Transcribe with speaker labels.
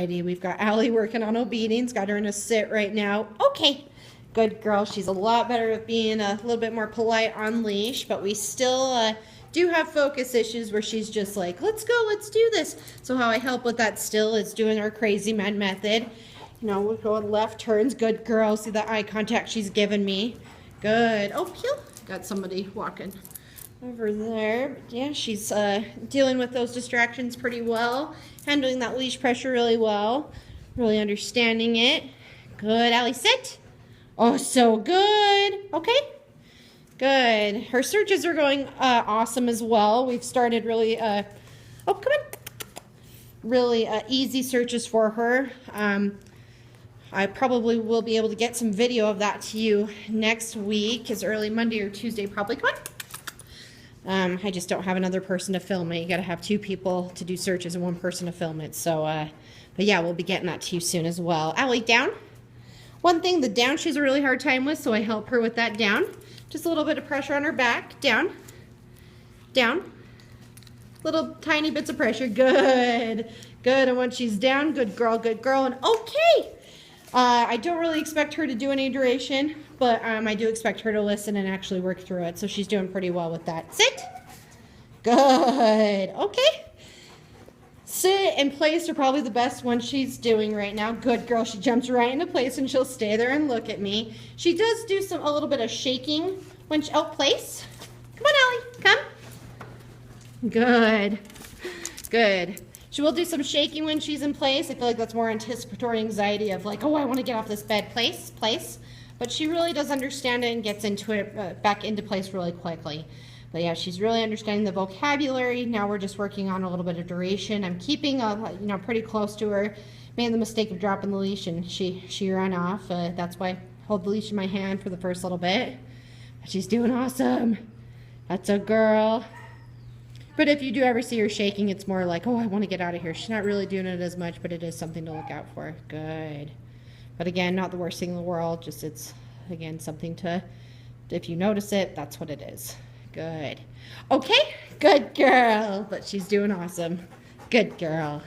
Speaker 1: anxiety. We've got Allie working on obedience. Got her in a sit right now. Okay. Good girl. She's a lot better at being a little bit more polite on leash, but we still do have focus issues where she's just like, let's go, let's do this. So how I help with that still is doing our crazy man method. You know, we're going left turns. Good girl. See the eye contact she's given me. Good. Oh, phew. Got somebody walking over there. But yeah, she's dealing with those distractions pretty well. Handling that leash pressure really well. Really understanding it. Good. Allie, sit. Oh, so good. Okay. Good. Her searches are going awesome as well. We've started really, oh, come on. Really easy searches for her. I probably will be able to get some video of that to you next week, as early Monday or Tuesday probably. Come on. I just don't have another person to film it. You got to have 2 people to do searches and 1 person to film it. So, but yeah, we'll be getting that to you soon as well. Allie, down. One thing, the down she has a really hard time with, so I help her with that down. Just a little bit of pressure on her back. Down. Down. Little tiny bits of pressure. Good. Good. And once she's down, good girl, good girl. And okay. I don't really expect her to do any duration, but I do expect her to listen and actually work through it. So she's doing pretty well with that. Sit. Good. Okay. Sit and place are probably the best one she's doing right now. Good girl. She jumps right into place and she'll stay there and look at me. She does do a little bit of shaking when she, oh, place. Come on, Allie. Come. Good. Good. She will do some shaking when she's in place. I feel like that's more anticipatory anxiety of like, oh, I want to get off this bed. Place. But she really does understand it and gets into it, back into place really quickly. But yeah, she's really understanding the vocabulary. Now we're just working on a little bit of duration. I'm keeping, pretty close to her. Made the mistake of dropping the leash and she ran off. That's why I hold the leash in my hand for the first little bit. But she's doing awesome. That's a girl. But if you do ever see her shaking, it's more like, oh, I want to get out of here. She's not really doing it as much, but it is something to look out for. Good. But again, not the worst thing in the world. Just it's, again, something to, if you notice it, that's what it is. Good. Okay, good girl. But she's doing awesome. Good girl.